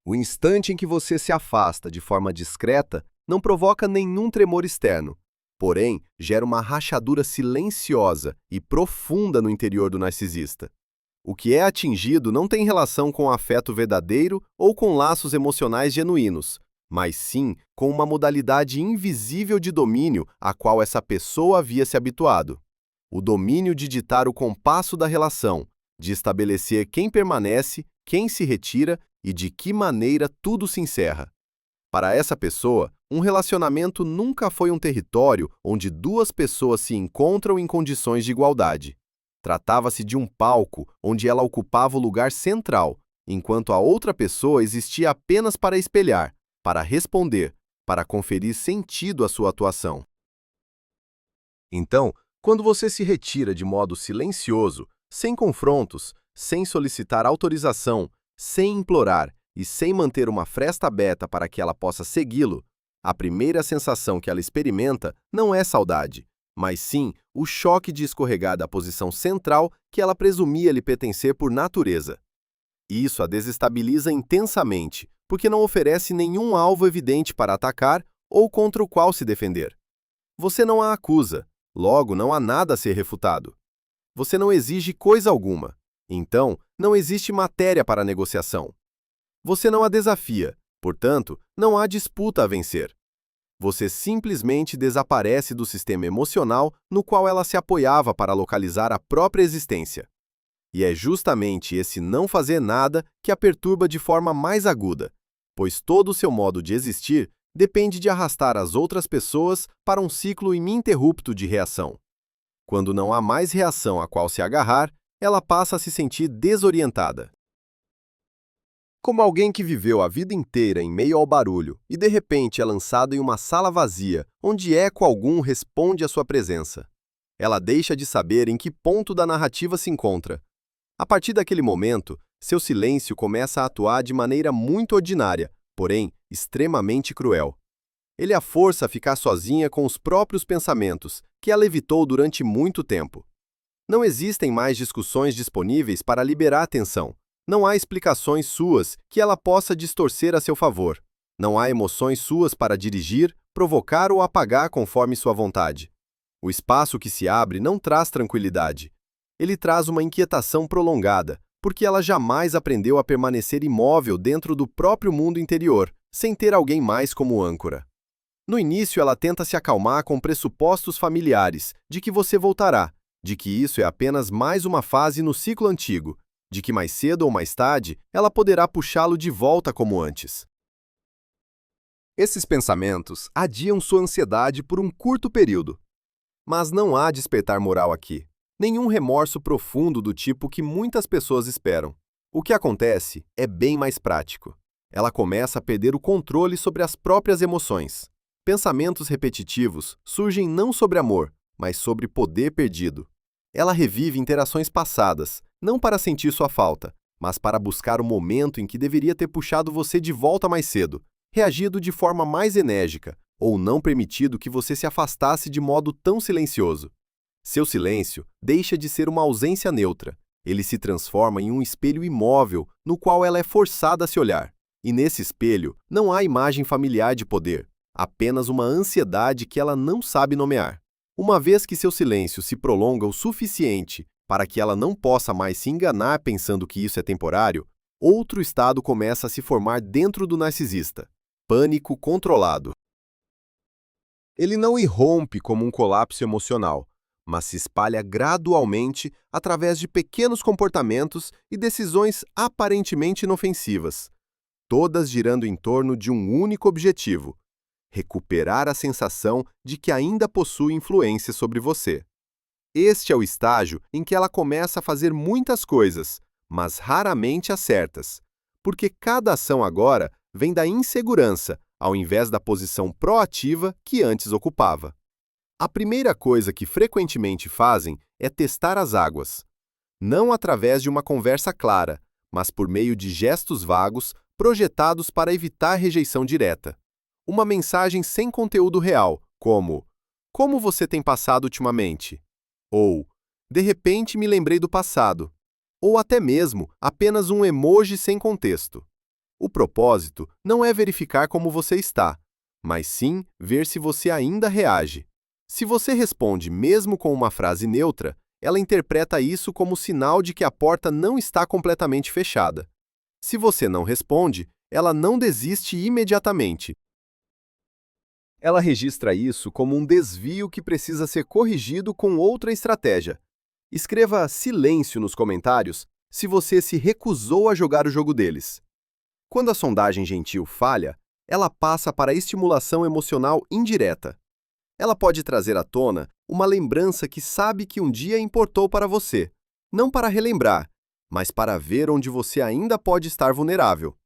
O instante em que você se afasta de forma discreta não provoca nenhum tremor externo, porém gera uma rachadura silenciosa e profunda no interior do narcisista. O que é atingido não tem relação com afeto verdadeiro ou com laços emocionais genuínos, mas sim com uma modalidade invisível de domínio a qual essa pessoa havia se habituado. O domínio de ditar o compasso da relação, de estabelecer quem permanece, quem se retira e de que maneira tudo se encerra. Para essa pessoa, um relacionamento nunca foi um território onde duas pessoas se encontram em condições de igualdade. Tratava-se de um palco onde ela ocupava o lugar central, enquanto a outra pessoa existia apenas para espelhar, para responder, para conferir sentido à sua atuação. Então, quando você se retira de modo silencioso, sem confrontos, sem solicitar autorização, sem implorar e sem manter uma fresta aberta para que ela possa segui-lo, a primeira sensação que ela experimenta não é saudade, mas sim o choque de escorregar da posição central que ela presumia lhe pertencer por natureza. Isso a desestabiliza intensamente, porque não oferece nenhum alvo evidente para atacar ou contra o qual se defender. Você não a acusa, logo não há nada a ser refutado. Você não exige coisa alguma, então não existe matéria para negociação. Você não a desafia, portanto, não há disputa a vencer. Você simplesmente desaparece do sistema emocional no qual ela se apoiava para localizar a própria existência. E é justamente esse não fazer nada que a perturba de forma mais aguda, pois todo o seu modo de existir depende de arrastar as outras pessoas para um ciclo ininterrupto de reação. Quando não há mais reação a qual se agarrar, ela passa a se sentir desorientada. Como alguém que viveu a vida inteira em meio ao barulho e de repente é lançado em uma sala vazia, onde eco algum responde à sua presença. Ela deixa de saber em que ponto da narrativa se encontra. A partir daquele momento, seu silêncio começa a atuar de maneira muito ordinária, porém extremamente cruel. Ele a força a ficar sozinha com os próprios pensamentos, que ela evitou durante muito tempo. Não existem mais discussões disponíveis para liberar a tensão. Não há explicações suas que ela possa distorcer a seu favor. Não há emoções suas para dirigir, provocar ou apagar conforme sua vontade. O espaço que se abre não traz tranquilidade. Ele traz uma inquietação prolongada, porque ela jamais aprendeu a permanecer imóvel dentro do próprio mundo interior, sem ter alguém mais como âncora. No início, ela tenta se acalmar com pressupostos familiares, de que você voltará, de que isso é apenas mais uma fase no ciclo antigo, de que mais cedo ou mais tarde ela poderá puxá-lo de volta como antes. Esses pensamentos adiam sua ansiedade por um curto período. Mas não há despertar moral aqui. Nenhum remorso profundo do tipo que muitas pessoas esperam. O que acontece é bem mais prático. Ela começa a perder o controle sobre as próprias emoções. Pensamentos repetitivos surgem não sobre amor, mas sobre poder perdido. Ela revive interações passadas, não para sentir sua falta, mas para buscar o momento em que deveria ter puxado você de volta mais cedo, reagido de forma mais enérgica, ou não permitido que você se afastasse de modo tão silencioso. Seu silêncio deixa de ser uma ausência neutra. Ele se transforma em um espelho imóvel no qual ela é forçada a se olhar. E nesse espelho não há imagem familiar de poder, apenas uma ansiedade que ela não sabe nomear. Uma vez que seu silêncio se prolonga o suficiente para que ela não possa mais se enganar pensando que isso é temporário, outro estado começa a se formar dentro do narcisista: pânico controlado. Ele não irrompe como um colapso emocional, mas se espalha gradualmente através de pequenos comportamentos e decisões aparentemente inofensivas, todas girando em torno de um único objetivo: recuperar a sensação de que ainda possui influência sobre você. Este é o estágio em que ela começa a fazer muitas coisas, mas raramente as certas, porque cada ação agora vem da insegurança, ao invés da posição proativa que antes ocupava. A primeira coisa que frequentemente fazem é testar as águas. Não através de uma conversa clara, mas por meio de gestos vagos projetados para evitar rejeição direta. Uma mensagem sem conteúdo real, como: "Como você tem passado ultimamente?" Ou "De repente me lembrei do passado." Ou até mesmo apenas um emoji sem contexto. O propósito não é verificar como você está, mas sim ver se você ainda reage. Se você responde mesmo com uma frase neutra, ela interpreta isso como sinal de que a porta não está completamente fechada. Se você não responde, ela não desiste imediatamente. Ela registra isso como um desvio que precisa ser corrigido com outra estratégia. Escreva silêncio nos comentários se você se recusou a jogar o jogo deles. Quando a sondagem gentil falha, ela passa para a estimulação emocional indireta. Ela pode trazer à tona uma lembrança que sabe que um dia importou para você, não para relembrar, mas para ver onde você ainda pode estar vulnerável.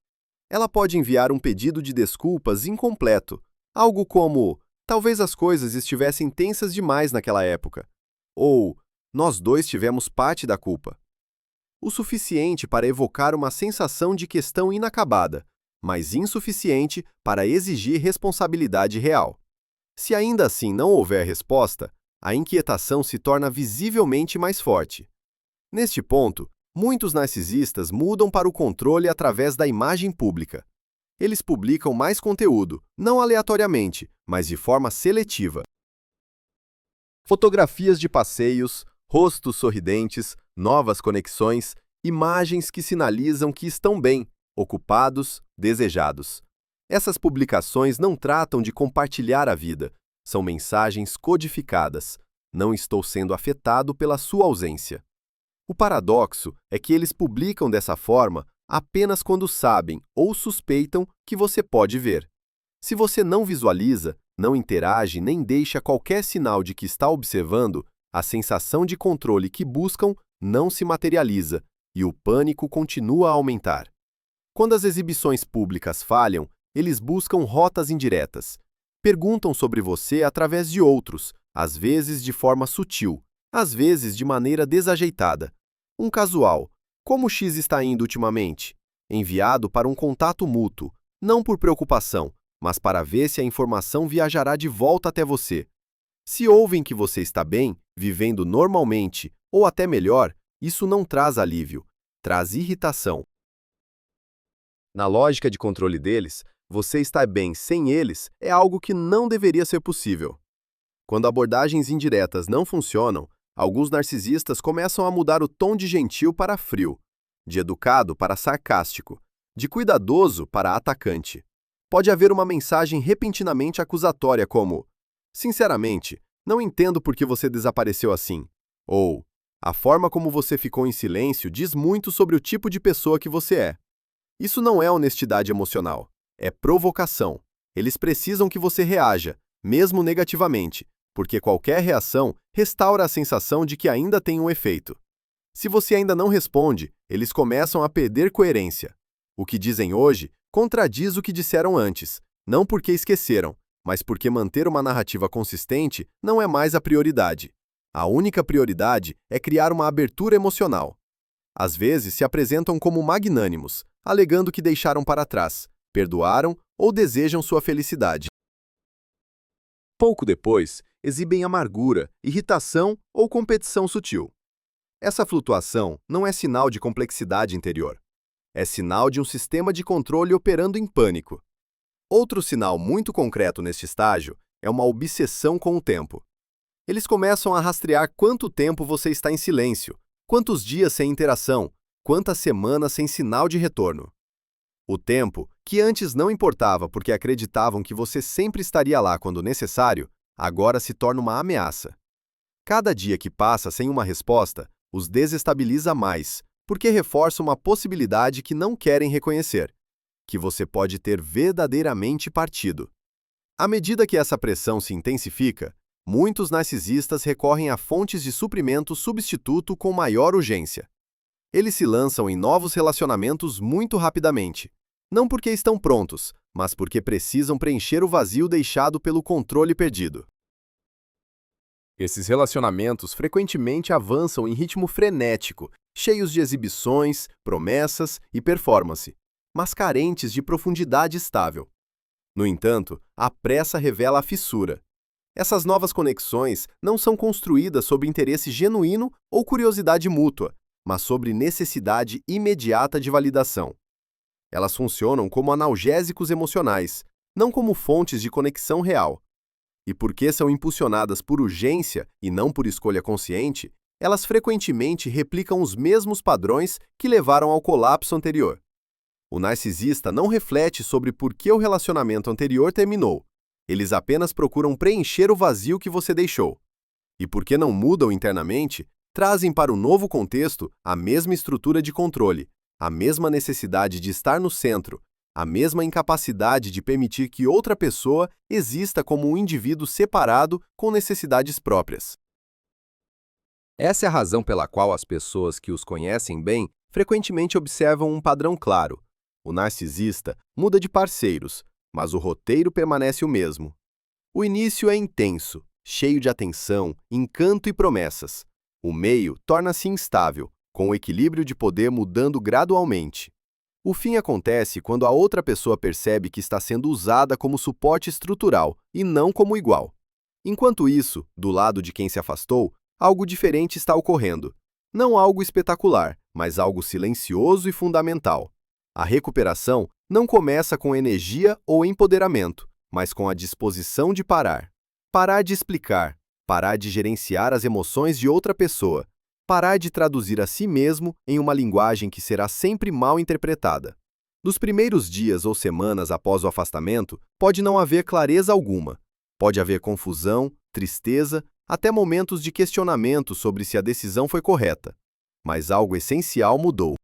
Ela pode enviar um pedido de desculpas incompleto, algo como: talvez as coisas estivessem tensas demais naquela época, ou nós dois tivemos parte da culpa. O suficiente para evocar uma sensação de questão inacabada, mas insuficiente para exigir responsabilidade real. Se ainda assim não houver resposta, a inquietação se torna visivelmente mais forte. Neste ponto, muitos narcisistas mudam para o controle através da imagem pública. Eles publicam mais conteúdo, não aleatoriamente, mas de forma seletiva. Fotografias de passeios, rostos sorridentes, novas conexões, imagens que sinalizam que estão bem, ocupados, desejados. Essas publicações não tratam de compartilhar a vida, são mensagens codificadas. Não estou sendo afetado pela sua ausência. O paradoxo é que eles publicam dessa forma apenas quando sabem ou suspeitam que você pode ver. Se você não visualiza, não interage nem deixa qualquer sinal de que está observando, a sensação de controle que buscam não se materializa e o pânico continua a aumentar. Quando as exibições públicas falham, eles buscam rotas indiretas. Perguntam sobre você através de outros, às vezes de forma sutil, às vezes de maneira desajeitada. Um casual: como X está indo ultimamente? Enviado para um contato mútuo, não por preocupação, mas para ver se a informação viajará de volta até você. Se ouvem que você está bem, vivendo normalmente, ou até melhor, isso não traz alívio, traz irritação. Na lógica de controle deles, você estar bem sem eles é algo que não deveria ser possível. Quando abordagens indiretas não funcionam, alguns narcisistas começam a mudar o tom de gentil para frio, de educado para sarcástico, de cuidadoso para atacante. Pode haver uma mensagem repentinamente acusatória como: sinceramente, não entendo por que você desapareceu assim. Ou: a forma como você ficou em silêncio diz muito sobre o tipo de pessoa que você é. Isso não é honestidade emocional, é provocação. Eles precisam que você reaja, mesmo negativamente, porque qualquer reação restaura a sensação de que ainda tem um efeito. Se você ainda não responde, eles começam a perder coerência. O que dizem hoje contradiz o que disseram antes, não porque esqueceram, mas porque manter uma narrativa consistente não é mais a prioridade. A única prioridade é criar uma abertura emocional. Às vezes se apresentam como magnânimos, alegando que deixaram para trás, perdoaram ou desejam sua felicidade. Pouco depois, exibem amargura, irritação ou competição sutil. Essa flutuação não é sinal de complexidade interior. É sinal de um sistema de controle operando em pânico. Outro sinal muito concreto neste estágio é uma obsessão com o tempo. Eles começam a rastrear quanto tempo você está em silêncio, quantos dias sem interação, quantas semanas sem sinal de retorno. O tempo, que antes não importava porque acreditavam que você sempre estaria lá quando necessário, agora se torna uma ameaça. Cada dia que passa sem uma resposta os desestabiliza mais, porque reforça uma possibilidade que não querem reconhecer, que você pode ter verdadeiramente partido. À medida que essa pressão se intensifica, muitos narcisistas recorrem a fontes de suprimento substituto com maior urgência. Eles se lançam em novos relacionamentos muito rapidamente, não porque estão prontos, mas porque precisam preencher o vazio deixado pelo controle perdido. Esses relacionamentos frequentemente avançam em ritmo frenético, cheios de exibições, promessas e performance, mas carentes de profundidade estável. No entanto, a pressa revela a fissura. Essas novas conexões não são construídas sob interesse genuíno ou curiosidade mútua, mas sobre necessidade imediata de validação. Elas funcionam como analgésicos emocionais, não como fontes de conexão real. E porque são impulsionadas por urgência e não por escolha consciente, elas frequentemente replicam os mesmos padrões que levaram ao colapso anterior. O narcisista não reflete sobre por que o relacionamento anterior terminou. Eles apenas procuram preencher o vazio que você deixou. E porque não mudam internamente, trazem para o novo contexto a mesma estrutura de controle, a mesma necessidade de estar no centro, a mesma incapacidade de permitir que outra pessoa exista como um indivíduo separado com necessidades próprias. Essa é a razão pela qual as pessoas que os conhecem bem frequentemente observam um padrão claro. O narcisista muda de parceiros, mas o roteiro permanece o mesmo. O início é intenso, cheio de atenção, encanto e promessas. O meio torna-se instável, com o equilíbrio de poder mudando gradualmente. O fim acontece quando a outra pessoa percebe que está sendo usada como suporte estrutural e não como igual. Enquanto isso, do lado de quem se afastou, algo diferente está ocorrendo. Não algo espetacular, mas algo silencioso e fundamental. A recuperação não começa com energia ou empoderamento, mas com a disposição de parar. Parar de explicar, parar de gerenciar as emoções de outra pessoa, parar de traduzir a si mesmo em uma linguagem que será sempre mal interpretada. Nos primeiros dias ou semanas após o afastamento, pode não haver clareza alguma. Pode haver confusão, tristeza, até momentos de questionamento sobre se a decisão foi correta. Mas algo essencial mudou.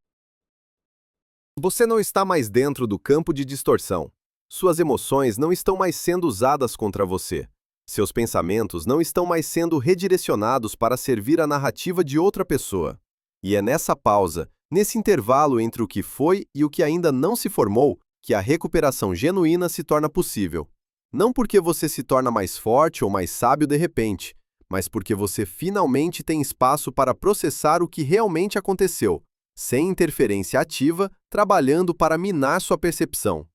Você não está mais dentro do campo de distorção. Suas emoções não estão mais sendo usadas contra você. Seus pensamentos não estão mais sendo redirecionados para servir a narrativa de outra pessoa. E é nessa pausa, nesse intervalo entre o que foi e o que ainda não se formou, que a recuperação genuína se torna possível. Não porque você se torna mais forte ou mais sábio de repente, mas porque você finalmente tem espaço para processar o que realmente aconteceu, sem interferência ativa, trabalhando para minar sua percepção.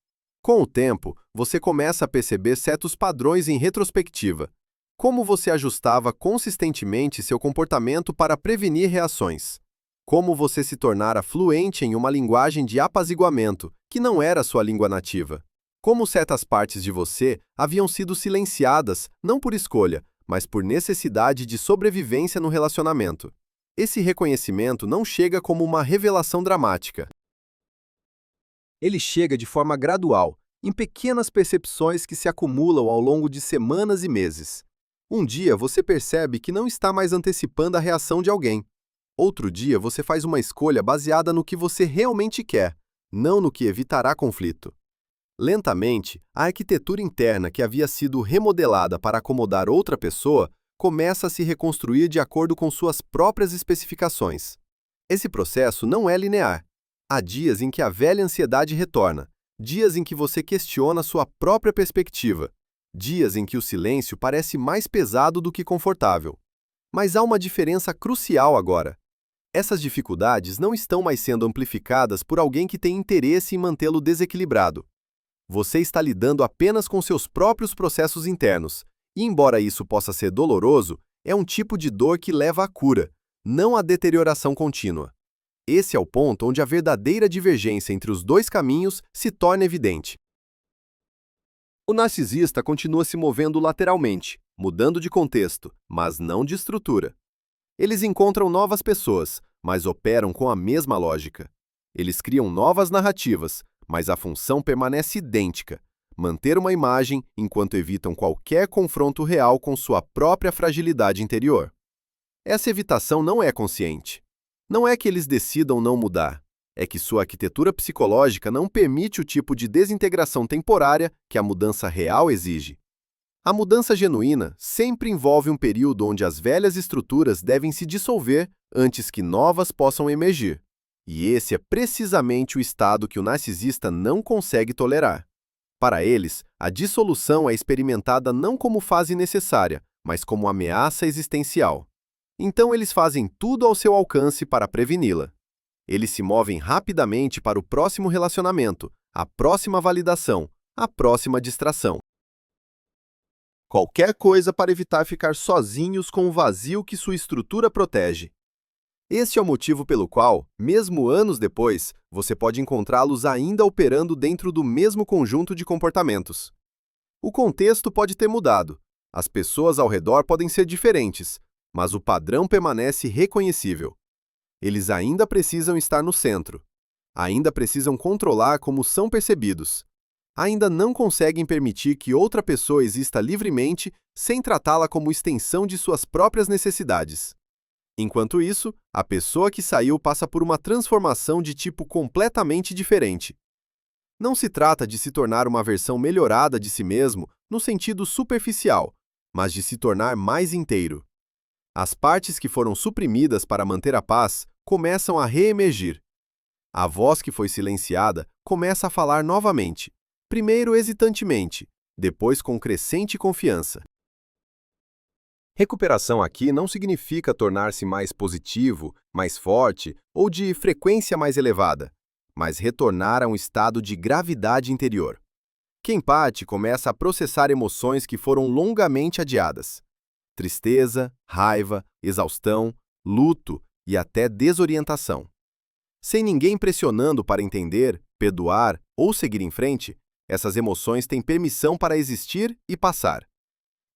Com o tempo, você começa a perceber certos padrões em retrospectiva. Como você ajustava consistentemente seu comportamento para prevenir reações. Como você se tornara fluente em uma linguagem de apaziguamento, que não era sua língua nativa. Como certas partes de você haviam sido silenciadas, não por escolha, mas por necessidade de sobrevivência no relacionamento. Esse reconhecimento não chega como uma revelação dramática. Ele chega de forma gradual, em pequenas percepções que se acumulam ao longo de semanas e meses. Um dia você percebe que não está mais antecipando a reação de alguém. Outro dia você faz uma escolha baseada no que você realmente quer, não no que evitará conflito. Lentamente, a arquitetura interna que havia sido remodelada para acomodar outra pessoa começa a se reconstruir de acordo com suas próprias especificações. Esse processo não é linear. Há dias em que a velha ansiedade retorna, dias em que você questiona sua própria perspectiva, dias em que o silêncio parece mais pesado do que confortável. Mas há uma diferença crucial agora. Essas dificuldades não estão mais sendo amplificadas por alguém que tem interesse em mantê-lo desequilibrado. Você está lidando apenas com seus próprios processos internos, e embora isso possa ser doloroso, é um tipo de dor que leva à cura, não à deterioração contínua. Esse é o ponto onde a verdadeira divergência entre os dois caminhos se torna evidente. O narcisista continua se movendo lateralmente, mudando de contexto, mas não de estrutura. Eles encontram novas pessoas, mas operam com a mesma lógica. Eles criam novas narrativas, mas a função permanece idêntica: manter uma imagem enquanto evitam qualquer confronto real com sua própria fragilidade interior. Essa evitação não é consciente. Não é que eles decidam não mudar, é que sua arquitetura psicológica não permite o tipo de desintegração temporária que a mudança real exige. A mudança genuína sempre envolve um período onde as velhas estruturas devem se dissolver antes que novas possam emergir. E esse é precisamente o estado que o narcisista não consegue tolerar. Para eles, a dissolução é experimentada não como fase necessária, mas como ameaça existencial. Então eles fazem tudo ao seu alcance para preveni-la. Eles se movem rapidamente para o próximo relacionamento, a próxima validação, a próxima distração. Qualquer coisa para evitar ficar sozinhos com o vazio que sua estrutura protege. Este é o motivo pelo qual, mesmo anos depois, você pode encontrá-los ainda operando dentro do mesmo conjunto de comportamentos. O contexto pode ter mudado, as pessoas ao redor podem ser diferentes, mas o padrão permanece reconhecível. Eles ainda precisam estar no centro. Ainda precisam controlar como são percebidos. Ainda não conseguem permitir que outra pessoa exista livremente sem tratá-la como extensão de suas próprias necessidades. Enquanto isso, a pessoa que saiu passa por uma transformação de tipo completamente diferente. Não se trata de se tornar uma versão melhorada de si mesmo no sentido superficial, mas de se tornar mais inteiro. As partes que foram suprimidas para manter a paz começam a reemergir. A voz que foi silenciada começa a falar novamente, primeiro hesitantemente, depois com crescente confiança. Recuperação aqui não significa tornar-se mais positivo, mais forte ou de frequência mais elevada, mas retornar a um estado de gravidade interior. Quem parte começa a processar emoções que foram longamente adiadas. Tristeza, raiva, exaustão, luto e até desorientação. Sem ninguém pressionando para entender, perdoar ou seguir em frente, essas emoções têm permissão para existir e passar.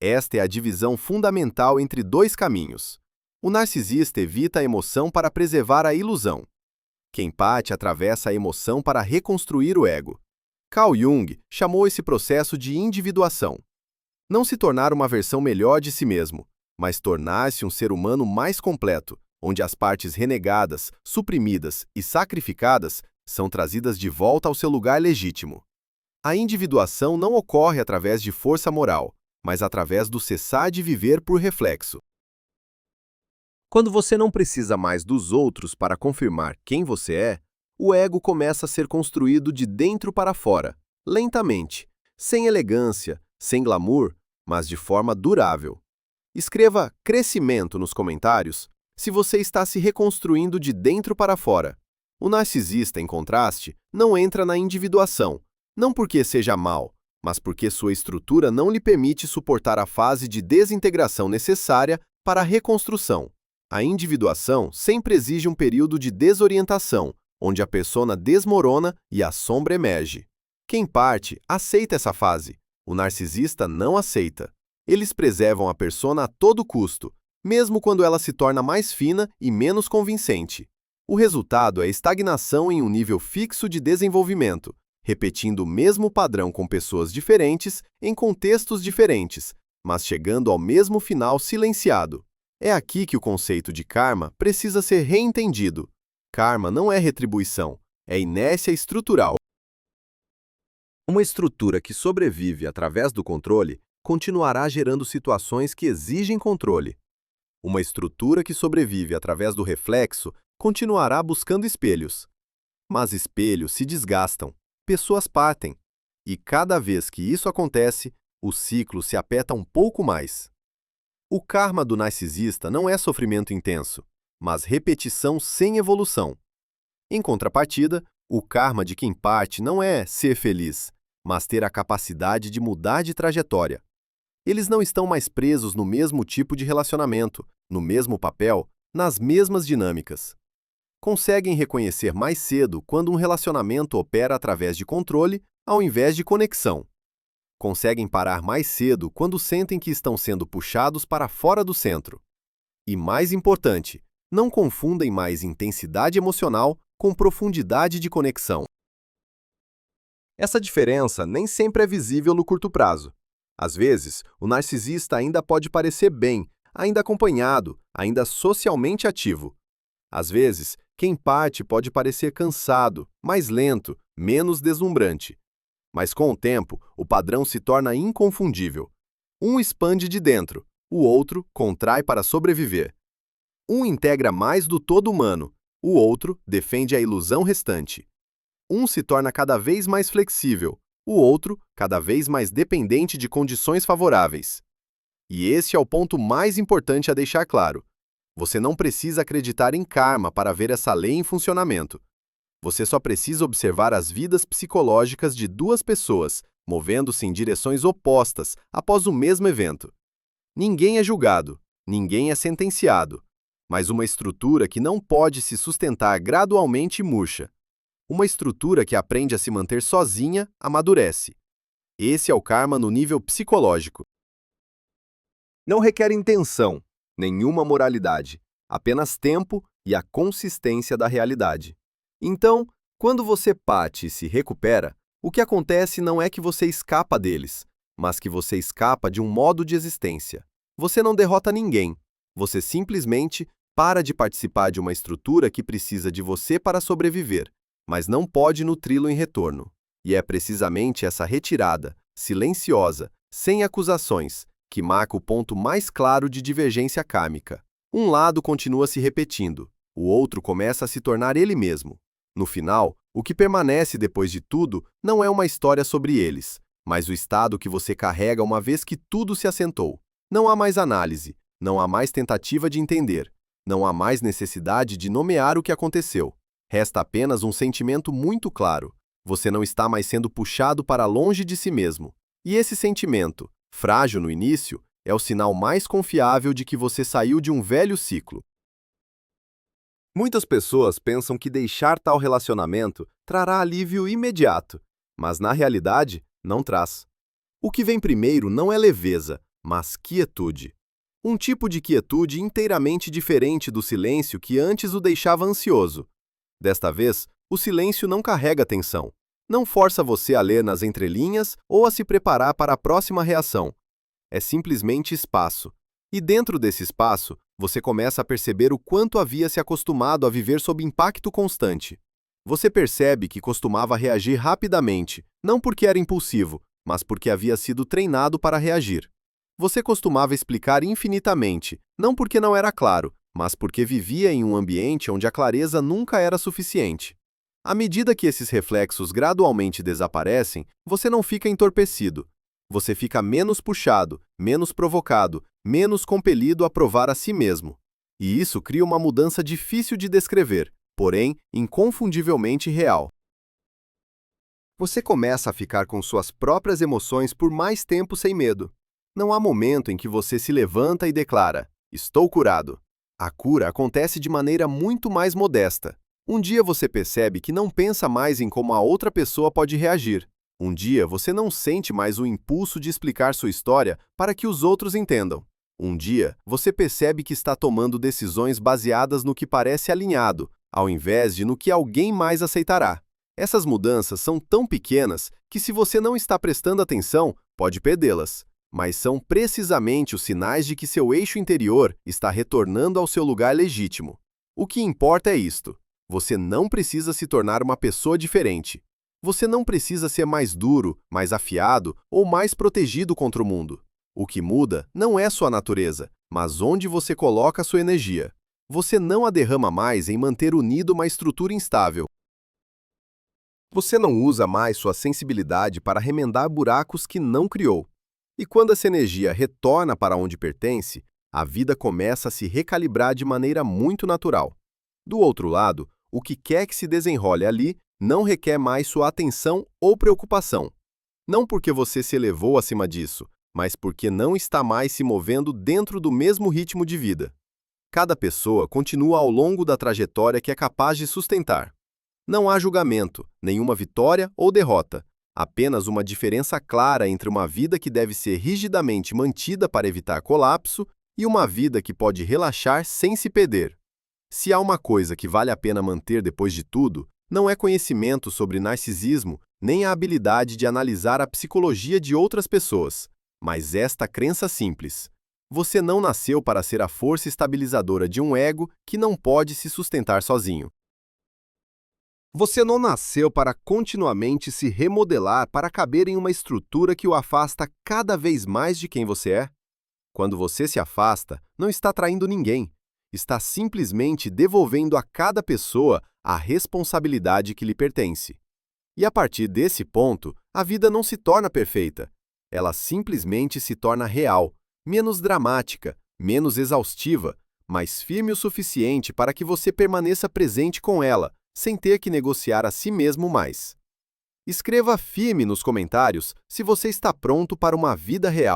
Esta é a divisão fundamental entre dois caminhos. O narcisista evita a emoção para preservar a ilusão. Quem parte atravessa a emoção para reconstruir o ego. Carl Jung chamou esse processo de individuação. Não se tornar uma versão melhor de si mesmo, mas tornar-se um ser humano mais completo, onde as partes renegadas, suprimidas e sacrificadas são trazidas de volta ao seu lugar legítimo. A individuação não ocorre através de força moral, mas através do cessar de viver por reflexo. Quando você não precisa mais dos outros para confirmar quem você é, o ego começa a ser construído de dentro para fora, lentamente, sem elegância, sem glamour, mas de forma durável. Escreva crescimento nos comentários se você está se reconstruindo de dentro para fora. O narcisista, em contraste, não entra na individuação, não porque seja mau, mas porque sua estrutura não lhe permite suportar a fase de desintegração necessária para a reconstrução. A individuação sempre exige um período de desorientação, onde a persona desmorona e a sombra emerge. Quem parte aceita essa fase. O narcisista não aceita. Eles preservam a persona a todo custo, mesmo quando ela se torna mais fina e menos convincente. O resultado é estagnação em um nível fixo de desenvolvimento, repetindo o mesmo padrão com pessoas diferentes, em contextos diferentes, mas chegando ao mesmo final silenciado. É aqui que o conceito de karma precisa ser reentendido. Karma não é retribuição, é inércia estrutural. Uma estrutura que sobrevive através do controle continuará gerando situações que exigem controle. Uma estrutura que sobrevive através do reflexo continuará buscando espelhos. Mas espelhos se desgastam, pessoas partem, e cada vez que isso acontece, o ciclo se aperta um pouco mais. O karma do narcisista não é sofrimento intenso, mas repetição sem evolução. Em contrapartida, o karma de quem parte não é ser feliz, mas ter a capacidade de mudar de trajetória. Eles não estão mais presos no mesmo tipo de relacionamento, no mesmo papel, nas mesmas dinâmicas. Conseguem reconhecer mais cedo quando um relacionamento opera através de controle ao invés de conexão. Conseguem parar mais cedo quando sentem que estão sendo puxados para fora do centro. E mais importante, não confundem mais intensidade emocional com profundidade de conexão. Essa diferença nem sempre é visível no curto prazo. Às vezes, o narcisista ainda pode parecer bem, ainda acompanhado, ainda socialmente ativo. Às vezes, quem parte pode parecer cansado, mais lento, menos deslumbrante. Mas com o tempo, o padrão se torna inconfundível. Um expande de dentro, o outro contrai para sobreviver. Um integra mais do todo humano, o outro defende a ilusão restante. Um se torna cada vez mais flexível, o outro cada vez mais dependente de condições favoráveis. E esse é o ponto mais importante a deixar claro. Você não precisa acreditar em karma para ver essa lei em funcionamento. Você só precisa observar as vidas psicológicas de duas pessoas, movendo-se em direções opostas após o mesmo evento. Ninguém é julgado, ninguém é sentenciado. mas uma estrutura que não pode se sustentar gradualmente murcha. Uma estrutura que aprende a se manter sozinha amadurece. Esse é o karma no nível psicológico. Não requer intenção, nenhuma moralidade, apenas tempo e a consistência da realidade. Então, quando você bate e se recupera, o que acontece não é que você escapa deles, mas que você escapa de um modo de existência. Você não derrota ninguém, você simplesmente para de participar de uma estrutura que precisa de você para sobreviver, mas não pode nutri-lo em retorno. E é precisamente essa retirada, silenciosa, sem acusações, que marca o ponto mais claro de divergência kármica. Um lado continua se repetindo, o outro começa a se tornar ele mesmo. No final, o que permanece depois de tudo não é uma história sobre eles, mas o estado que você carrega uma vez que tudo se assentou. Não há mais análise, não há mais tentativa de entender, não há mais necessidade de nomear o que aconteceu. Resta apenas um sentimento muito claro. Você não está mais sendo puxado para longe de si mesmo. E esse sentimento, frágil no início, é o sinal mais confiável de que você saiu de um velho ciclo. Muitas pessoas pensam que deixar tal relacionamento trará alívio imediato, mas na realidade não traz. O que vem primeiro não é leveza, mas quietude. Um tipo de quietude inteiramente diferente do silêncio que antes o deixava ansioso. Desta vez, o silêncio não carrega tensão. Não força você a ler nas entrelinhas ou a se preparar para a próxima reação. É simplesmente espaço. E dentro desse espaço, você começa a perceber o quanto havia se acostumado a viver sob impacto constante. Você percebe que costumava reagir rapidamente, não porque era impulsivo, mas porque havia sido treinado para reagir. Você costumava explicar infinitamente, não porque não era claro, mas porque vivia em um ambiente onde a clareza nunca era suficiente. À medida que esses reflexos gradualmente desaparecem, você não fica entorpecido. Você fica menos puxado, menos provocado, menos compelido a provar a si mesmo. E isso cria uma mudança difícil de descrever, porém inconfundivelmente real. Você começa a ficar com suas próprias emoções por mais tempo sem medo. Não há momento em que você se levanta e declara: "Estou curado". A cura acontece de maneira muito mais modesta. Um dia você percebe que não pensa mais em como a outra pessoa pode reagir. Um dia você não sente mais o impulso de explicar sua história para que os outros entendam. Um dia você percebe que está tomando decisões baseadas no que parece alinhado, ao invés de no que alguém mais aceitará. Essas mudanças são tão pequenas que, se você não está prestando atenção, pode perdê-las. Mas são precisamente os sinais de que seu eixo interior está retornando ao seu lugar legítimo. O que importa é isto: você não precisa se tornar uma pessoa diferente. Você não precisa ser mais duro, mais afiado ou mais protegido contra o mundo. O que muda não é sua natureza, mas onde você coloca sua energia. Você não a derrama mais em manter unido uma estrutura instável. Você não usa mais sua sensibilidade para remendar buracos que não criou. E quando essa energia retorna para onde pertence, a vida começa a se recalibrar de maneira muito natural. Do outro lado, o que quer que se desenrole ali não requer mais sua atenção ou preocupação. Não porque você se elevou acima disso, mas porque não está mais se movendo dentro do mesmo ritmo de vida. Cada pessoa continua ao longo da trajetória que é capaz de sustentar. Não há julgamento, nenhuma vitória ou derrota, apenas uma diferença clara entre uma vida que deve ser rigidamente mantida para evitar colapso e uma vida que pode relaxar sem se perder. Se há uma coisa que vale a pena manter depois de tudo, não é conhecimento sobre narcisismo, nem a habilidade de analisar a psicologia de outras pessoas, mas esta crença simples: você não nasceu para ser a força estabilizadora de um ego que não pode se sustentar sozinho. Você não nasceu para continuamente se remodelar para caber em uma estrutura que o afasta cada vez mais de quem você é. Quando você se afasta, não está traindo ninguém. Está simplesmente devolvendo a cada pessoa a responsabilidade que lhe pertence. E a partir desse ponto, a vida não se torna perfeita. Ela simplesmente se torna real, menos dramática, menos exaustiva, mas firme o suficiente para que você permaneça presente com ela, sem ter que negociar a si mesmo mais. Escreva firme nos comentários se você está pronto para uma vida real.